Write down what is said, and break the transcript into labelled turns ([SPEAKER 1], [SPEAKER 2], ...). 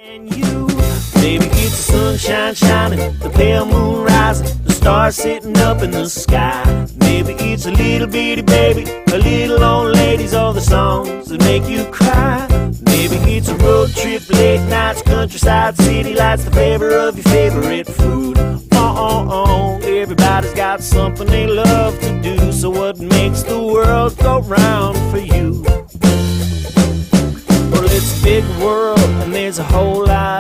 [SPEAKER 1] And you, maybe it's the sunshine shining, the pale moon rising, the stars sitting up in the sky. Maybe it's a little bitty baby, a little old ladies, all the songs that make you cry. Maybe it's a road trip, late nights, countryside, city lights, the flavor of your favorite food. Everybody's got something they love to do, so what makes the world go round for you? Well, it's a big world and there's a whole lot